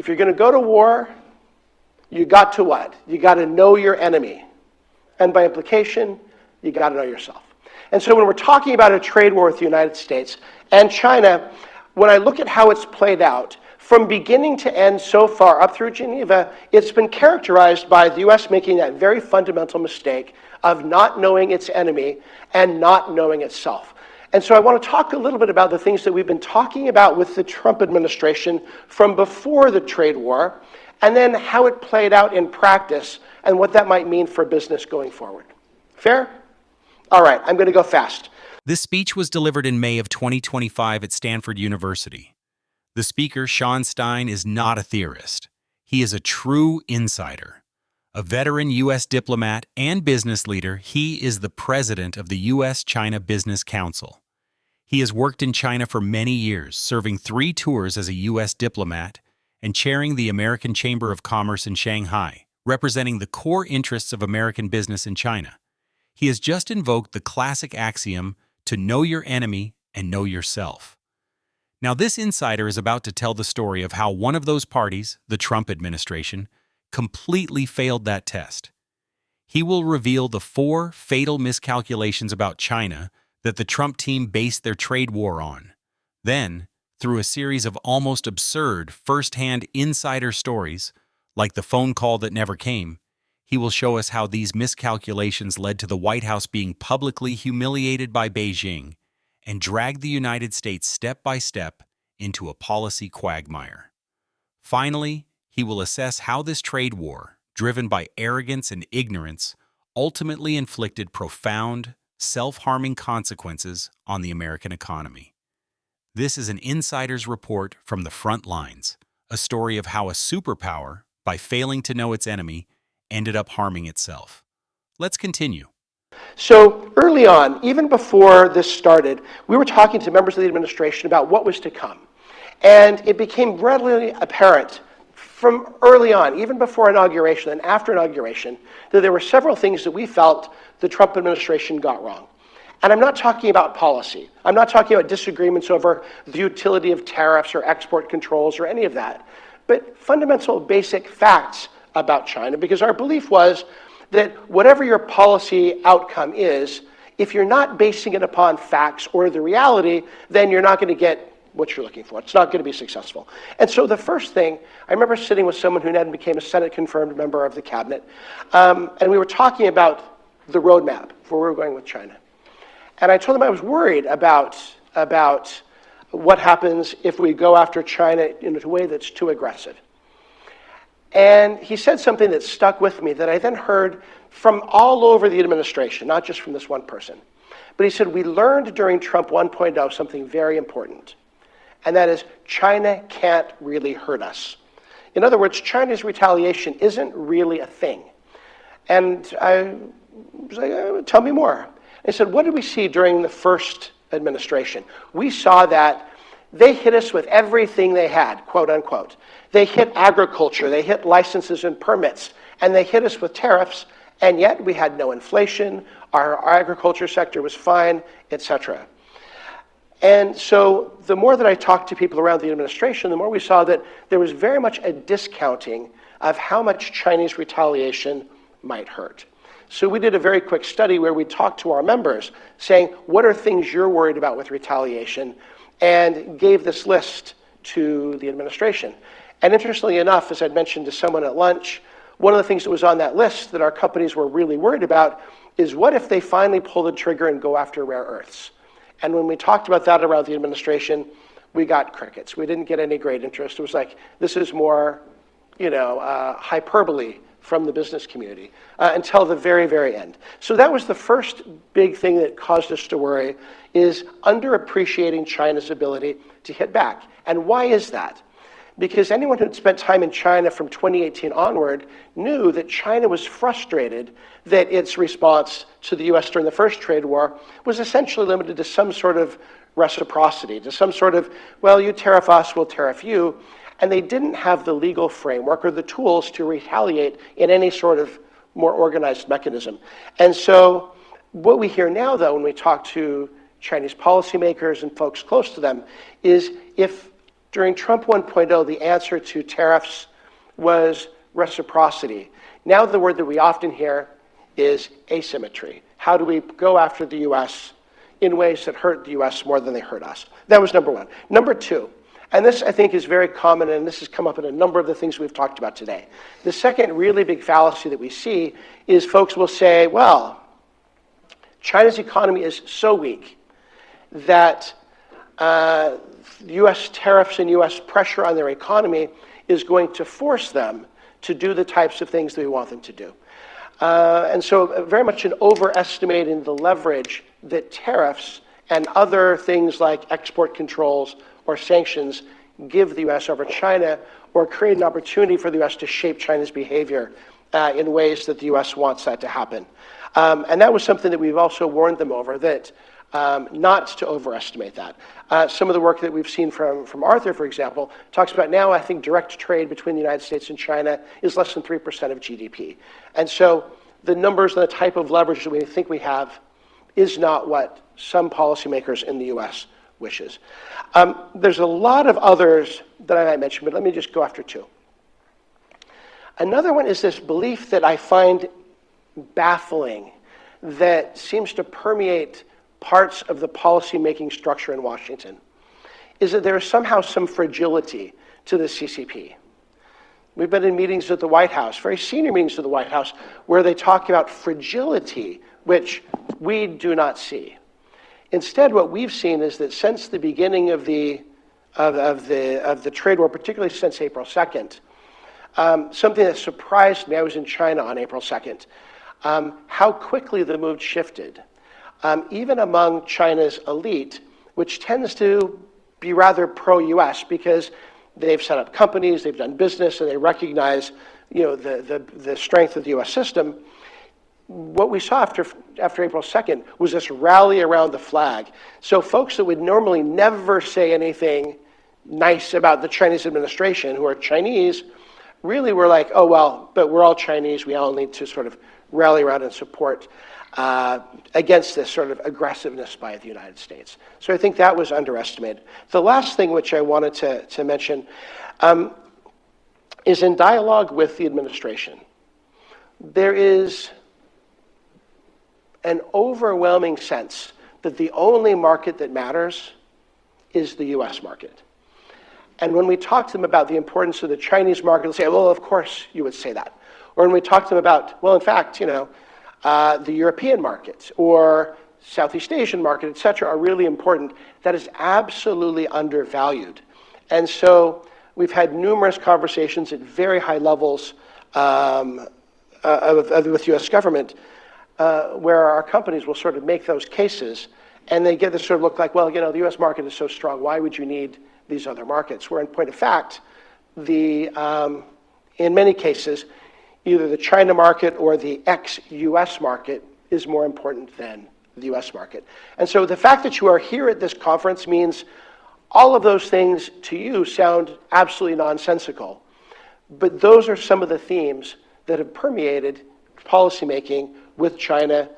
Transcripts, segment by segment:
If you're going to go to war, you got to what? You got to know your enemy. And by implication, you got to know yourself. And so when we're talking about a trade war with the United States and China, when I look at how it's played out, from beginning to end so far, up through Geneva, it's been characterized by the U.S. making that very fundamental mistake of not knowing its enemy and not knowing itself. And so I want to talk a little bit about the things that we've been talking about with the Trump administration from before the trade war, and then how it played out in practice and what that might mean for business going forward. Fair? All right, I'm going to go fast. This speech was delivered in May of 2025 at Stanford University. The speaker, Stein, is not a theorist. He is a true insider. A veteran U.S. diplomat and business leader, he is the president of the U.S. China Business Council. He has worked in China for many years, serving 3 tours as a U.S. diplomat and chairing the American Chamber of Commerce in Shanghai, representing the core interests of American business in China. He has just invoked the classic axiom to know your enemy and know yourself. Now, this insider is about to tell the story of how one of those parties, the Trump administration, completely failed that test. He will reveal the 4 fatal miscalculations about China that the Trump team based their trade war on. Then, through a series of almost absurd first-hand insider stories, like the phone call that never came, he will show us how these miscalculations led to the White House being publicly humiliated by Beijing and dragged the United States step by step into a policy quagmire. Finally, he will assess how this trade war, driven by arrogance and ignorance, ultimately inflicted profound, self-harming consequences on the American economy. This is an insider's report from the front lines, a story of how a superpower, by failing to know its enemy, ended up harming itself. Let's continue. So early on, even before this started, we were talking to members of the administration about what was to come. And it became readily apparent from early on, even before inauguration and after inauguration, that there were several things that we felt the Trump administration got wrong. And I'm not talking about policy. I'm not talking about disagreements over the utility of tariffs or export controls or any of that, but fundamental basic facts about China, because our belief was that whatever your policy outcome is, if you're not basing it upon facts or the reality, then you're not going to get what you're looking for. It's not going to be successful. And so the first thing, I remember sitting with someone who then became a Senate-confirmed member of the cabinet, and we were talking about the roadmap for where we were going with China. And I told him I was worried about what happens if we go after China in a way that's too aggressive. And he said something that stuck with me that I then heard from all over the administration, not just from this one person. But he said, we learned during Trump 1.0 something very important, and that is China can't really hurt us. In other words, China's retaliation isn't really a thing. And I was like, tell me more. He said, what did we see during the first administration? We saw that they hit us with everything they had, quote unquote. They hit agriculture, they hit licenses and permits, and they hit us with tariffs, and yet we had no inflation, our agriculture sector was fine, etc. And so the more that I talked to people around the administration, the more we saw that there was very much a discounting of how much Chinese retaliation might hurt. So we did a very quick study where we talked to our members saying, what are things you're worried about with retaliation? And gave this list to the administration. And interestingly enough, as I'd mentioned to someone at lunch, one of the things that was on that list that our companies were really worried about is what if they finally pull the trigger and go after rare earths? And when we talked about that around the administration, we got crickets. We didn't get any great interest. It was like, this is more, hyperbole from the business community until the very, very end. So that was the first big thing that caused us to worry, is underappreciating China's ability to hit back. And why is that? Because anyone who'd spent time in China from 2018 onward knew that China was frustrated that its response to the US during the first trade war was essentially limited to some sort of reciprocity, to some sort of, well, you tariff us, we'll tariff you. And they didn't have the legal framework or the tools to retaliate in any sort of more organized mechanism. And so what we hear now, though, when we talk to Chinese policymakers and folks close to them, is if During Trump 1.0, the answer to tariffs was reciprocity. Now the word that we often hear is asymmetry. How do we go after the U.S. in ways that hurt the U.S. more than they hurt us? That was number one. Number two, and this I think is very common, and this has come up in a number of the things we've talked about today. The second really big fallacy that we see is folks will say, well, China's economy is so weak that U.S. tariffs and U.S. pressure on their economy is going to force them to do the types of things that we want them to do. And so very much an overestimating the leverage that tariffs and other things like export controls or sanctions give the U.S. over China, or create an opportunity for the U.S. to shape China's behavior in ways that the U.S. wants that to happen. And that was something that we've also warned them over, that not to overestimate that. Some of the work that we've seen from Arthur, for example, talks about now, I think, direct trade between the United States and China is less than 3% of GDP. And so the numbers and the type of leverage that we think we have is not what some policymakers in the U.S. wishes. There's a lot of others that I might mention, but let me just go after two. Another one is this belief that I find baffling that seems to permeate parts of the policy-making structure in Washington, is that there is somehow some fragility to the CCP. We've been in meetings at the White House, very senior meetings at the White House, where they talk about fragility, which we do not see. Instead, what we've seen is that since the beginning of the trade war, particularly since April 2nd, something that surprised me, I was in China on April 2nd, how quickly the mood shifted. Even among China's elite, which tends to be rather pro-US because they've set up companies, they've done business, and they recognize, the strength of the US system. What we saw after April 2nd was this rally around the flag. So folks that would normally never say anything nice about the Chinese administration, who are Chinese, really were like, oh, well, but we're all Chinese, we all need to sort of rally around and support against this sort of aggressiveness by the United States. So I think that was underestimated. The last thing which I wanted to mention is in dialogue with the administration. There is an overwhelming sense that the only market that matters is the US market. And when we talk to them about the importance of the Chinese market, they'll say, well, of course you would say that. Or when we talk to them about, well, in fact, the European markets or Southeast Asian market, et cetera, are really important, that is absolutely undervalued. And so we've had numerous conversations at very high levels with the US government where our companies will sort of make those cases, and they get this sort of look like, well, the US market is so strong, why would you need these other markets? Where in point of fact, in many cases, either the China market or the ex-US market is more important than the US market. And so the fact that you are here at this conference means all of those things to you sound absolutely nonsensical. But those are some of the themes that have permeated policymaking with China,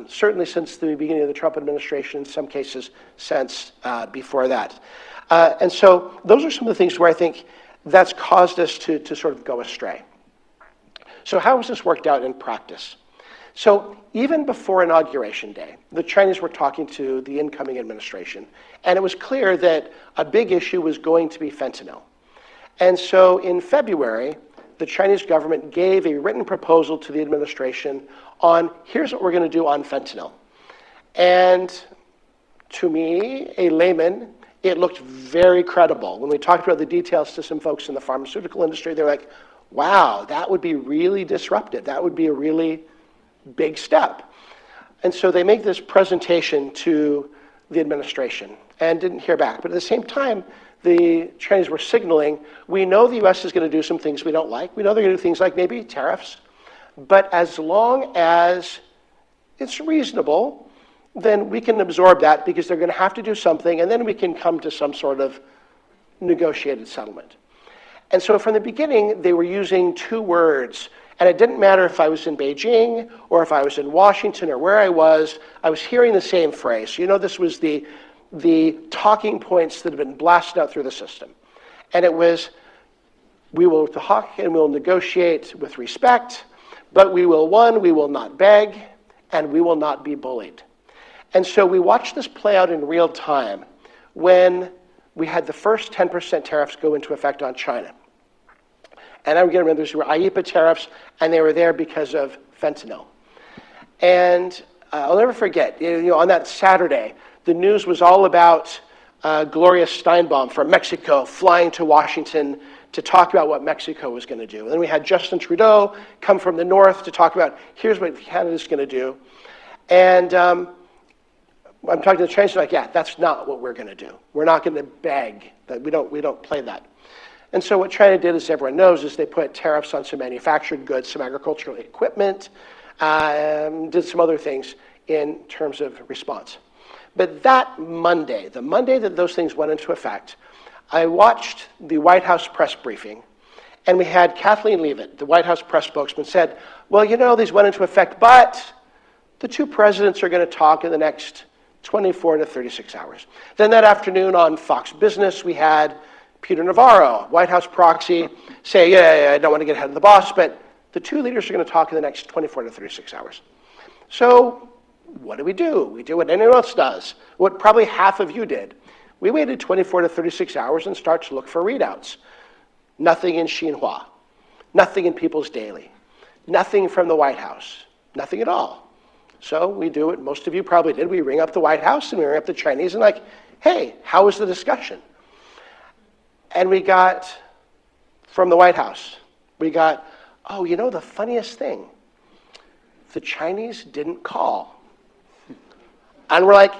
certainly since the beginning of the Trump administration, in some cases since before that. And so those are some of the things where I think that's caused us to sort of go astray. So how has this worked out in practice? So even before Inauguration Day, the Chinese were talking to the incoming administration, and it was clear that a big issue was going to be fentanyl. And so in February, the Chinese government gave a written proposal to the administration on, here's what we're going to do on fentanyl. And to me, a layman, it looked very credible. When we talked about the details to some folks in the pharmaceutical industry, they're like, wow, that would be really disruptive. That would be a really big step. And so they make this presentation to the administration and didn't hear back. But at the same time, the Chinese were signaling, we know the US is going to do some things we don't like. We know they're going to do things like maybe tariffs. But as long as it's reasonable, then we can absorb that because they're going to have to do something, and then we can come to some sort of negotiated settlement. And so from the beginning, they were using two words. And it didn't matter if I was in Beijing or if I was in Washington or where I was hearing the same phrase. This was the talking points that have been blasted out through the system. And it was, we will talk and we'll negotiate with respect, but we will not beg, and we will not be bullied. And so we watched this play out in real time when we had the first 10% tariffs go into effect on China. And I'm going to remember these were IEEPA tariffs, and they were there because of fentanyl. And I'll never forget, on that Saturday, the news was all about Gloria Steinbaum from Mexico flying to Washington to talk about what Mexico was going to do. And then we had Justin Trudeau come from the north to talk about, here's what Canada's going to do. And I'm talking to the Chinese, like, yeah, that's not what we're going to do. We're not going to beg. We don't play that. And so what China did, as everyone knows, is they put tariffs on some manufactured goods, some agricultural equipment, did some other things in terms of response. But that Monday, the Monday that those things went into effect, I watched the White House press briefing, and we had Kathleen Leavitt, the White House press spokesman, said, well, these went into effect, but the two presidents are going to talk in the next 24 to 36 hours. Then that afternoon on Fox Business, we had Peter Navarro, White House proxy, say, yeah, I don't want to get ahead of the boss, but the two leaders are going to talk in the next 24 to 36 hours. So what do? We do what anyone else does, what probably half of you did. We waited 24 to 36 hours and start to look for readouts. Nothing in Xinhua, nothing in People's Daily, nothing from the White House, nothing at all. So we do what most of you probably did. We ring up the White House and we ring up the Chinese and like, hey, how was the discussion? And we got, from the White House, oh, the funniest thing, the Chinese didn't call. And we're like,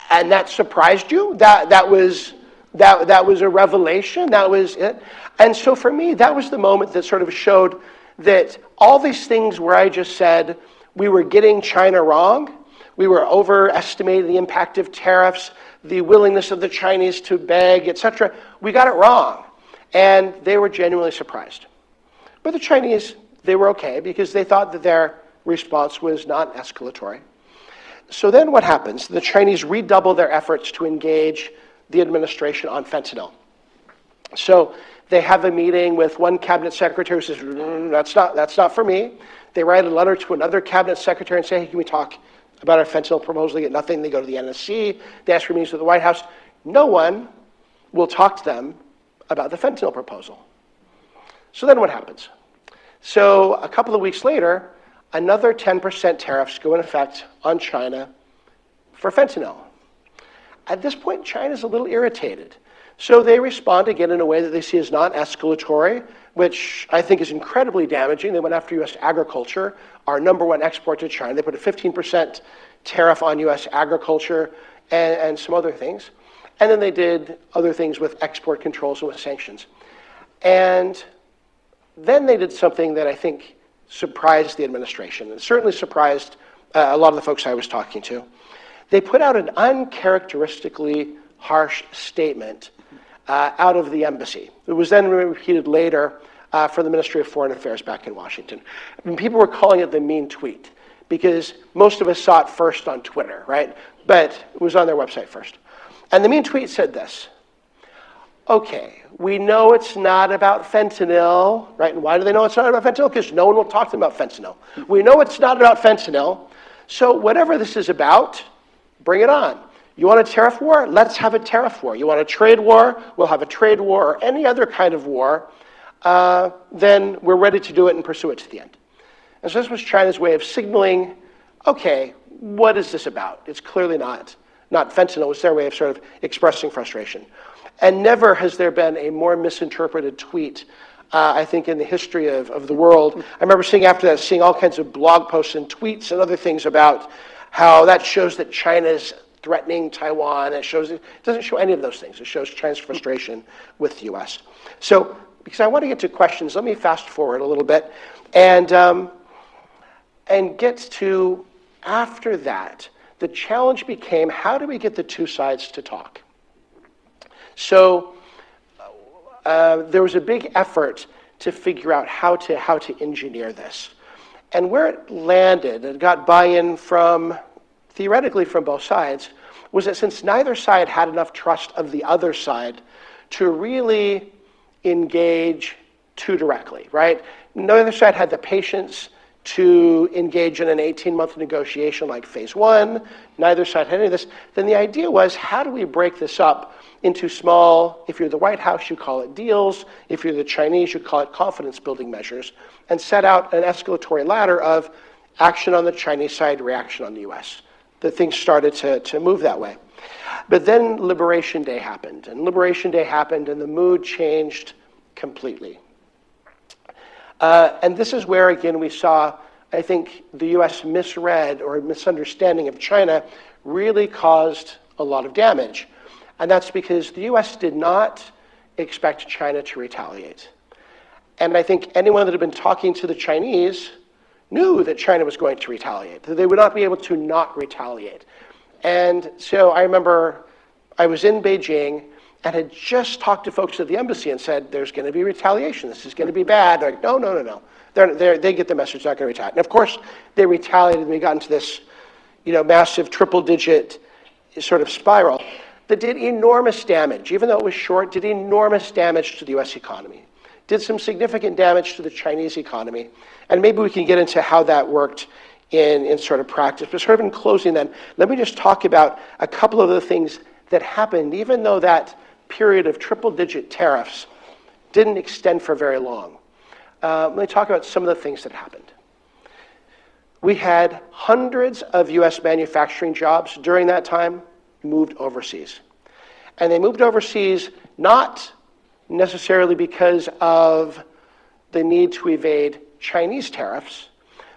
and that surprised you? That was a revelation? That was it? And so for me, that was the moment that sort of showed that all these things where I just said we were getting China wrong, we were overestimating the impact of tariffs, the willingness of the Chinese to beg, etc. We got it wrong, and they were genuinely surprised. But the Chinese, they were okay because they thought that their response was not escalatory. So then what happens? The Chinese redouble their efforts to engage the administration on fentanyl. So they have a meeting with one cabinet secretary who says, that's not for me. They write a letter to another cabinet secretary and say, hey, can we talk about our fentanyl proposal? They get nothing. They go to the NSC. They ask for meetings with the White House. No one will talk to them about the fentanyl proposal. So then what happens? So a couple of weeks later, another 10% tariffs go in effect on China for fentanyl. At this point, China's a little irritated. So they respond again in a way that they see as non-escalatory, which I think is incredibly damaging. They went after U.S. agriculture, our number one export to China. They put a 15% tariff on U.S. agriculture and some other things. And then they did other things with export controls and with sanctions. And then they did something that I think surprised the administration, and certainly surprised a lot of the folks I was talking to. They put out an uncharacteristically harsh statement out of the embassy. It was then repeated later for the Ministry of Foreign Affairs back in Washington. And people were calling it the mean tweet because most of us saw it first on Twitter, right? But it was on their website first. And the mean tweet said this: okay, we know it's not about fentanyl, right? And why do they know it's not about fentanyl? Because no one will talk to them about fentanyl. We know it's not about fentanyl, so whatever this is about, bring it on. You want a tariff war? Let's have a tariff war. You want a trade war? We'll have a trade war, or any other kind of war. Then we're ready to do it and pursue it to the end. And so this was China's way of signaling, okay, what is this about? It's clearly not fentanyl. It's their way of sort of expressing frustration. And never has there been a more misinterpreted tweet, I think, in the history of the world. I remember seeing all kinds of blog posts and tweets and other things about how that shows that China's threatening Taiwan. It doesn't show any of those things. It shows China's frustration with the U.S. So, because I want to get to questions, let me fast forward a little bit and get to, after that, the challenge became, how do we get the two sides to talk? So there was a big effort to figure out how to engineer this. And where it landed, and got buy-in theoretically from both sides, was that since neither side had enough trust of the other side to really engage too directly, right? Neither side had the patience to engage in an 18-month negotiation like phase one. Neither side had any of this. Then the idea was, how do we break this up into small, if you're the White House, you call it deals. If you're the Chinese, you call it confidence-building measures, and set out an escalatory ladder of action on the Chinese side, reaction on the US. The things started to move that way. But then Liberation Day happened, and the mood changed completely. And this is where, again, we saw, I think, the US misread or misunderstanding of China really caused a lot of damage. And that's because the US did not expect China to retaliate. And I think anyone that had been talking to the Chinese knew that China was going to retaliate, that they would not be able to not retaliate. And so I remember I was in Beijing and had just talked to folks at the embassy and said, there's going to be retaliation. This is going to be bad. They're like, no. They get the message, they're not going to retaliate. And of course, they retaliated, and we got into this, massive triple-digit sort of spiral that did enormous damage. Even though it was short, did enormous damage to the US economy. Did some significant damage to the Chinese economy. And maybe we can get into how that worked in sort of practice. But sort of in closing then, let me just talk about a couple of the things that happened, even though that period of triple-digit tariffs didn't extend for very long. Let me talk about some of the things that happened. We had hundreds of US manufacturing jobs during that time moved overseas. And they moved overseas not necessarily because of the need to evade Chinese tariffs,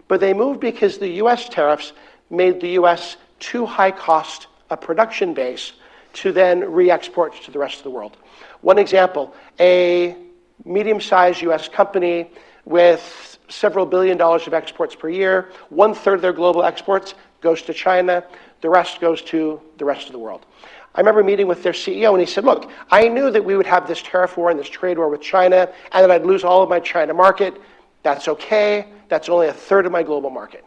but they moved because the US tariffs made the US too high cost a production base to then re-export to the rest of the world. One example, a medium-sized US company with several $billion of exports per year, 1/3 of their global exports goes to China, the rest goes to the rest of the world. I remember meeting with their CEO, and he said, look, I knew that we would have this tariff war and this trade war with China, and that I'd lose all of my China market. That's okay. That's only 1/3 of my global market.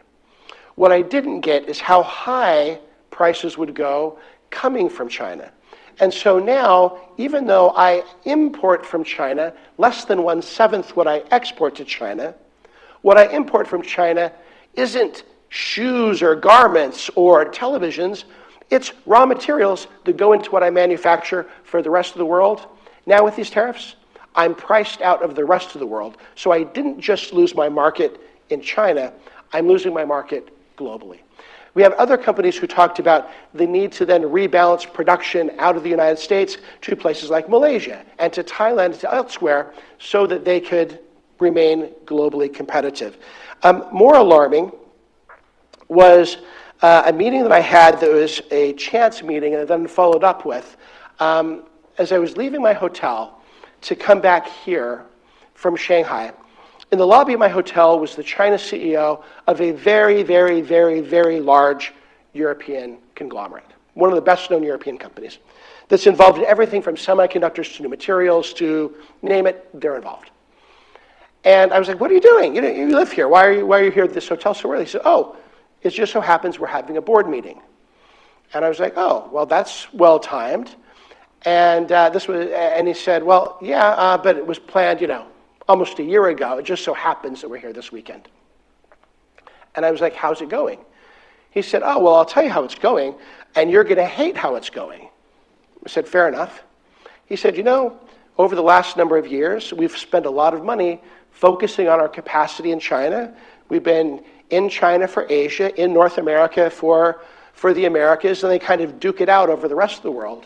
What I didn't get is how high prices would go coming from China. And so now, even though I import from China less than 1/7 what I export to China, what I import from China isn't shoes or garments or televisions. It's raw materials that go into what I manufacture for the rest of the world. Now with these tariffs, I'm priced out of the rest of the world. So I didn't just lose my market in China, I'm losing my market globally. We have other companies who talked about the need to then rebalance production out of the United States to places like Malaysia and to Thailand, to elsewhere, so that they could remain globally competitive. More alarming was a meeting that I had that was a chance meeting and then followed up with. As I was leaving my hotel to come back here from Shanghai, in the lobby of my hotel was the China CEO of a very, very, very, very large European conglomerate, one of the best-known European companies that's involved in everything from semiconductors to new materials to, name it, they're involved. And I was like, what are you doing? You live here. Why are you here at this hotel so early? He said, oh, it just so happens we're having a board meeting. And I was like, oh, well, that's well-timed. And and he said, well, yeah, but it was planned, almost a year ago. It just so happens that we're here this weekend. And I was like, how's it going? He said, oh, well, I'll tell you how it's going, and you're going to hate how it's going. I said, fair enough. He said, over the last number of years, we've spent a lot of money focusing on our capacity in China. We've been in China for Asia, in North America for the Americas, and they kind of duke it out over the rest of the world.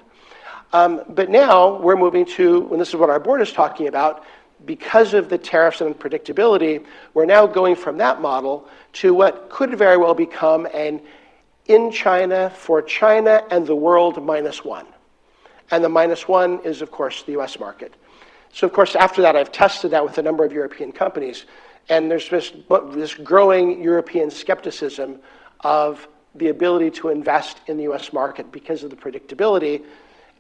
But now we're moving to, and this is what our board is talking about, because of the tariffs and unpredictability, we're now going from that model to what could very well become an in China, for China and the world -1. And the -1 is, of course, the US market. So, of course, after that, I've tested that with a number of European companies, and there's this growing European skepticism of the ability to invest in the US market because of the predictability,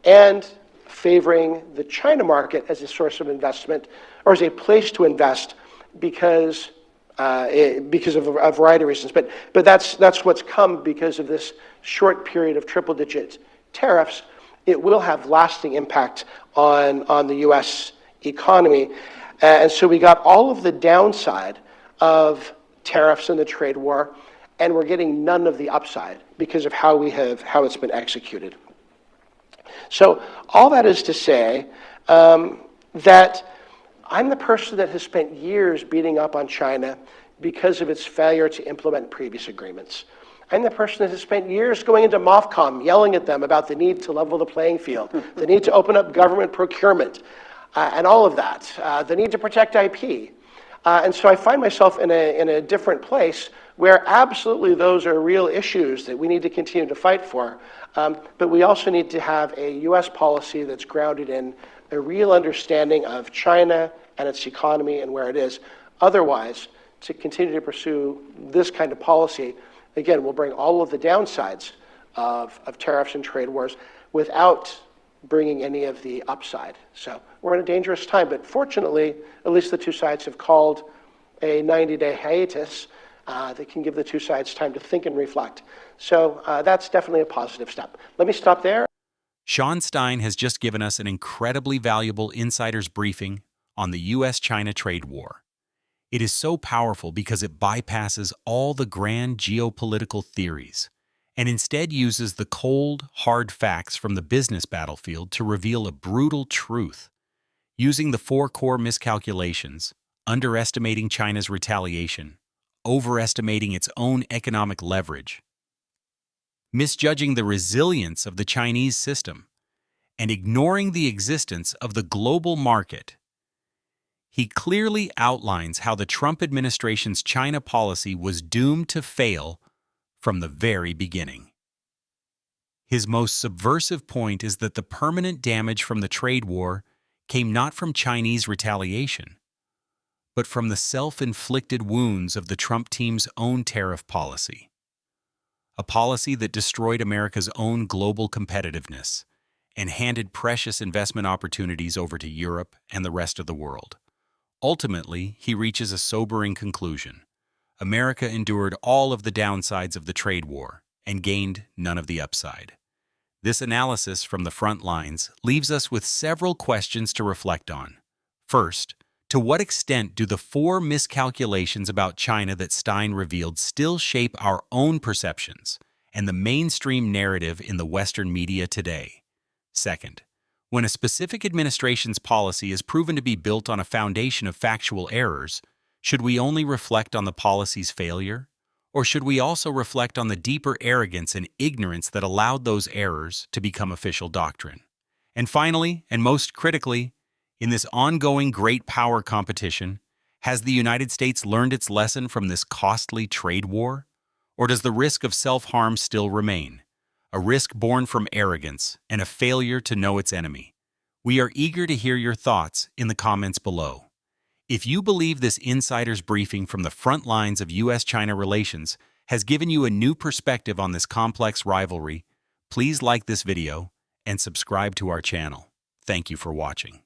and favoring the China market as a source of investment, or as a place to invest, because of a variety of reasons. But that's what's come because of this short period of triple-digit tariffs. it will have lasting impact on the U.S. economy. And so we got all of the downside of tariffs and the trade war, and we're getting none of the upside because of how it's been executed. So all that is to say that I'm the person that has spent years beating up on China because of its failure to implement previous agreements. I'm the person that has spent years going into MOFCOM, yelling at them about the need to level the playing field, the need to open up government procurement, and all of that, the need to protect IP. And so I find myself in a different place where absolutely those are real issues that we need to continue to fight for. But we also need to have a U.S. policy that's grounded in a real understanding of China and its economy and where it is. Otherwise, to continue to pursue this kind of policy, again, will bring all of the downsides of tariffs and trade wars without bringing any of the upside. So we're in a dangerous time, but fortunately, at least the two sides have called a 90-day hiatus that can give the two sides time to think and reflect. So that's definitely a positive step. Let me stop there. Sean Stein has just given us an incredibly valuable insider's briefing on the U.S. China trade war. It is so powerful because it bypasses all the grand geopolitical theories and instead uses the cold, hard facts from the business battlefield to reveal a brutal truth. Using the 4 core miscalculations, underestimating China's retaliation, overestimating its own economic leverage, misjudging the resilience of the Chinese system, and ignoring the existence of the global market, he clearly outlines how the Trump administration's China policy was doomed to fail from the very beginning. His most subversive point is that the permanent damage from the trade war came not from Chinese retaliation, but from the self-inflicted wounds of the Trump team's own tariff policy. A policy that destroyed America's own global competitiveness and handed precious investment opportunities over to Europe and the rest of the world. Ultimately, he reaches a sobering conclusion. America endured all of the downsides of the trade war and gained none of the upside. This analysis from the front lines leaves us with several questions to reflect on. First, to what extent do the 4 miscalculations about China that Stein revealed still shape our own perceptions and the mainstream narrative in the Western media today? Second, when a specific administration's policy is proven to be built on a foundation of factual errors, should we only reflect on the policy's failure? Or should we also reflect on the deeper arrogance and ignorance that allowed those errors to become official doctrine? And finally, and most critically, in this ongoing great power competition, has the United States learned its lesson from this costly trade war? Or does the risk of self-harm still remain? A risk born from arrogance and a failure to know its enemy. We are eager to hear your thoughts in the comments below. If you believe this insider's briefing from the front lines of U.S.-China relations has given you a new perspective on this complex rivalry, please like this video and subscribe to our channel. Thank you for watching.